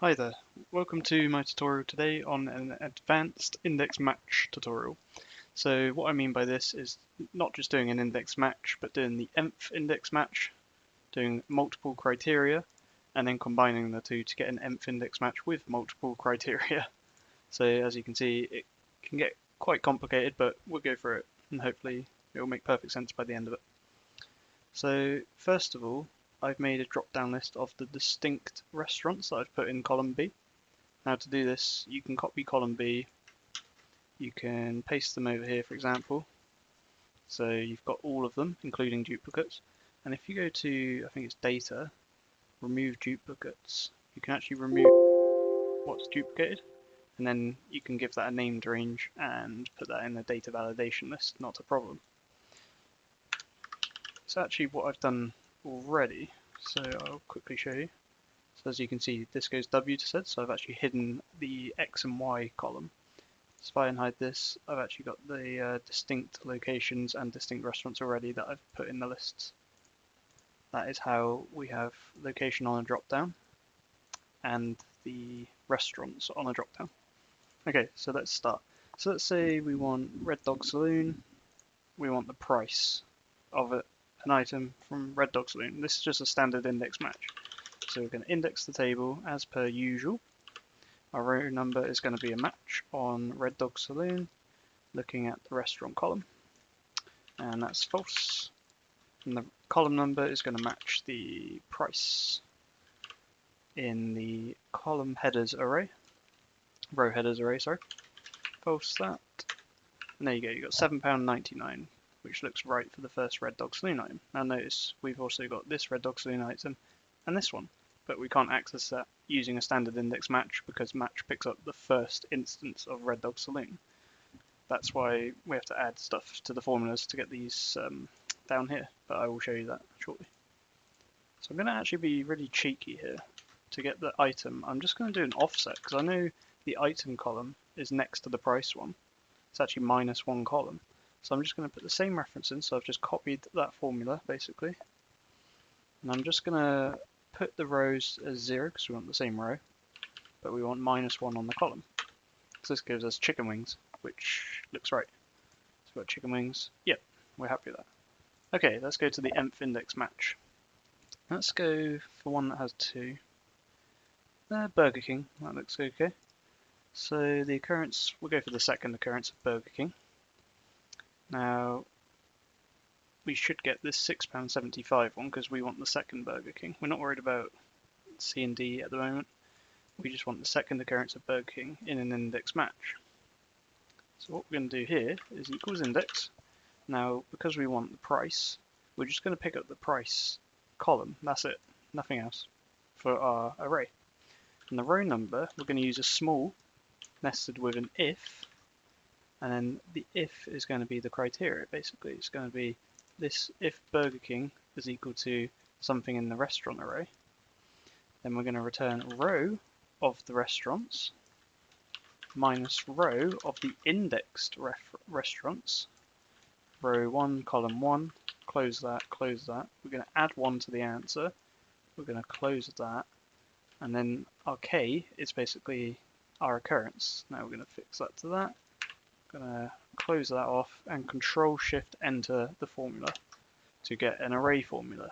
Hi there, welcome to my tutorial today on an advanced index match tutorial. So what I mean by this is not just doing an index match, but doing the nth index match, doing multiple criteria, and then combining the two to get an nth index match with multiple criteria. So as you can see, it can get quite complicated, but we'll go through it, and hopefully it will make perfect sense by the end of it. So first of all, I've made a drop-down list of the distinct restaurants that I've put in column B. Now to do this, you can copy column B, you can paste them over here, for example. So you've got all of them, including duplicates. And if you go to, I think it's data, remove duplicates, you can actually remove what's duplicated, and then you can give that a named range and put that in the data validation list, not a problem. It's actually what I've done already, so I'll quickly show you. So as you can see, this goes W to Z, so I've actually hidden the X and Y column. So if I unhide this, I've actually got the distinct locations and distinct restaurants already that I've put in the lists. That is how we have location on a drop-down and the restaurants on a drop-down. Okay, so let's start. So let's say we want Red Dog Saloon, we want the price of an item from Red Dog Saloon. This is just a standard index match. So we're going to index the table as per usual. Our row number is going to be a match on Red Dog Saloon, looking at the restaurant column, and that's false. And the column number is going to match the price in the column headers array, row headers array, sorry. False that. And there you go, you've got £7.99, which looks right for the first Red Dog Saloon item. Now notice we've also got this Red Dog Saloon item and this one, but we can't access that using a standard index match because match picks up the first instance of Red Dog Saloon. That's why we have to add stuff to the formulas to get these down here, but I will show you that shortly. So I'm going to actually be really cheeky here. To get the item, I'm just going to do an offset because I know the item column is next to the price one. It's actually -1 column. So I'm just going to put the same reference in, so I've just copied that formula basically. And I'm just going to put the rows as 0 because we want the same row, but we want -1 on the column. So this gives us chicken wings, which looks right. So we've got chicken wings. Yep, we're happy with that. Okay, let's go to the nth index match. Let's go for one that has 2. Burger King, that looks okay. So the occurrence, we'll go for the second occurrence of Burger King. Now, we should get this £6.75 one because we want the second Burger King. We're not worried about C and D at the moment. We just want the second occurrence of Burger King in an index match. So what we're going to do here is equals index. Now, because we want the price, we're just going to pick up the price column. That's it, nothing else for our array. And the row number, we're going to use a small nested with an if, and then the if is going to be the criteria. Basically, it's going to be this if Burger King is equal to something in the restaurant array. Then we're going to return row of the restaurants minus row of the indexed restaurants. Row 1, column 1, close that, close that. We're going to add 1 to the answer. We're going to close that. And then our K is basically our occurrence. Now we're going to fix that to that. Going to close that off and Control-Shift-Enter the formula to get an array formula.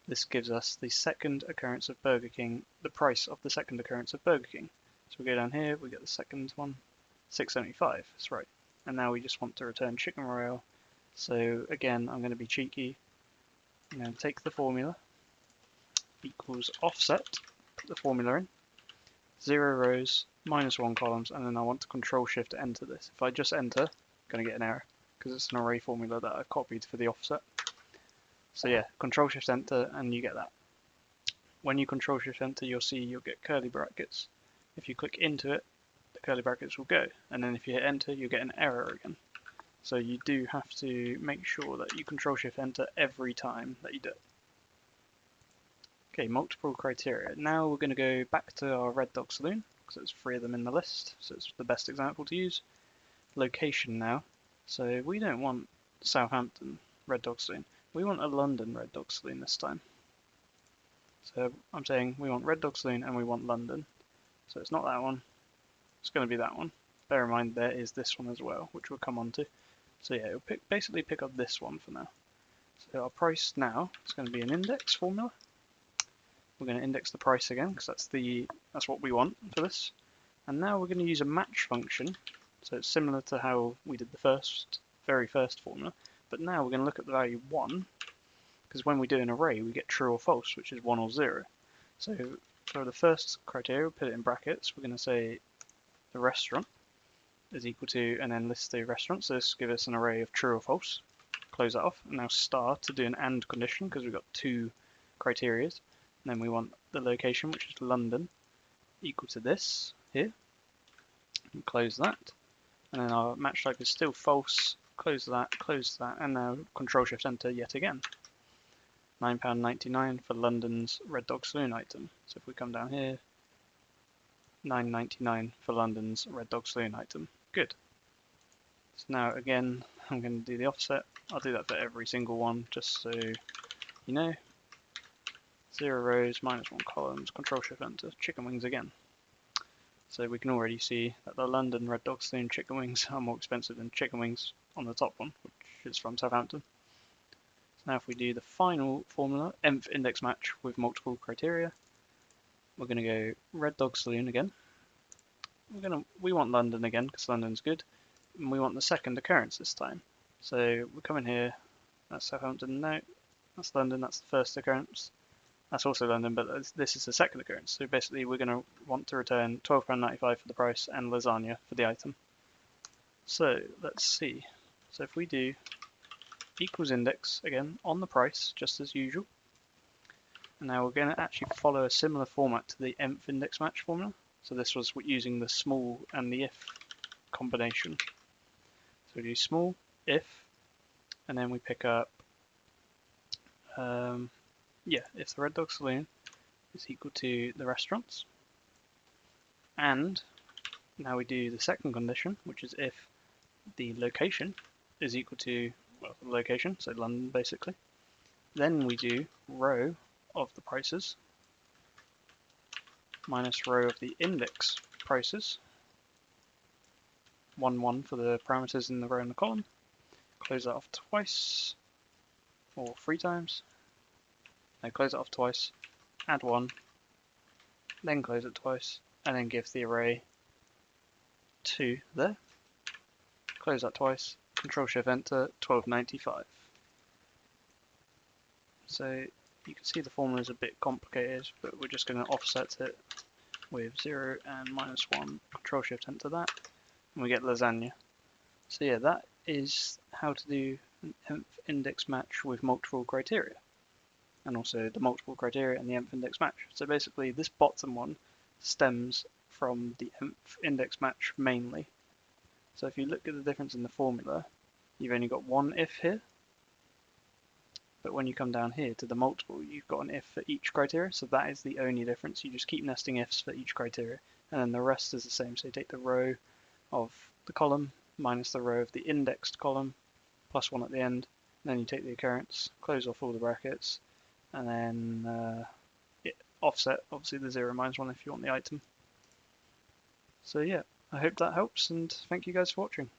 This gives us the second occurrence of Burger King, the price of the second occurrence of Burger King. So we go down here, we get the second one, $6.75, that's right. And now we just want to return chicken royale. So again, I'm going to be cheeky. I'm going to take the formula, equals offset, put the formula in, 0 rows, -1 columns, and then I want to Control-Shift-Enter this. If I just enter, I'm going to get an error because it's an array formula that I've copied for the offset. So yeah, Control-Shift-Enter and you get that. When you Control-Shift-Enter, you'll see you'll get curly brackets. If you click into it, the curly brackets will go, and then if you hit enter, you'll get an error again. So you do have to make sure that you Control-Shift-Enter every time that you do it. Okay, multiple criteria. Now we're going to go back to our Red Dog Saloon, because there's 3 of them in the list, so it's the best example to use. Location now. So we don't want Southampton Red Dog Saloon. We want a London Red Dog Saloon this time. So I'm saying we want Red Dog Saloon and we want London. So it's not that one, it's going to be that one. Bear in mind there is this one as well, which we'll come on to. So yeah, it'll basically pick up this one for now. So our price now is going to be an index formula. We're going to index the price again because that's what we want for this. And now we're going to use a match function. So it's similar to how we did the very first formula, but now we're going to look at the value 1, because when we do an array we get true or false, which is 1 or 0. So for the first criteria, we'll put it in brackets. We're going to say the restaurant is equal to, and then list the restaurants. So this gives us an array of true or false. Close that off, and now star to do an AND condition, because we've got 2 criteria. And then we want the location, which is London, equal to this here. And close that. And then our match type is still false. Close that, and now Control-Shift-Enter yet again. £9.99 for London's Red Dog Saloon item. So if we come down here, £9.99 for London's Red Dog Saloon item. Good. So now again, I'm going to do the offset. I'll do that for every single one, just so you know. 0 rows, -1 columns, Control-Shift-Enter, chicken wings again. So we can already see that the London Red Dog Saloon chicken wings are more expensive than chicken wings on the top one, which is from Southampton. So now if we do the final formula, nth index match with multiple criteria, we're going to go Red Dog Saloon again. We want London again because London's good, and we want the second occurrence this time. So we come in here, that's Southampton, no, that's London, that's the first occurrence. That's also London, but this is the second occurrence. So basically we're going to want to return £12.95 for the price and lasagna for the item. So let's see. So if we do equals index again on the price, just as usual. And now we're going to actually follow a similar format to the nth index match formula. So this was using the small and the if combination. So we do small, if, and then we pick up if the Red Dog Saloon is equal to the restaurants. And now we do the second condition, which is if the location is equal to, well, the location, so London basically. Then we do row of the prices minus row of the index prices. 1 for the parameters in the row and the column. Close that off twice, or 3 times. Now close it off twice, add 1, then close it twice, and then give the array 2 there. Close that twice, Control-Shift-Enter, 12.95. So you can see the formula is a bit complicated, but we're just going to offset it with 0 and -1, Control-Shift-Enter that, and we get lasagna. So yeah, that is how to do an nth index match with multiple criteria, and also the multiple criteria and the nth index match. So basically this bottom one stems from the nth index match mainly. So if you look at the difference in the formula, you've only got one if here, but when you come down here to the multiple, you've got an if for each criteria, so that is the only difference. You just keep nesting ifs for each criteria, and then the rest is the same. So you take the row of the column minus the row of the indexed column, plus 1 at the end, and then you take the occurrence, close off all the brackets, and then offset, obviously the 0 -1 if you want the item. So yeah, I hope that helps, and thank you guys for watching.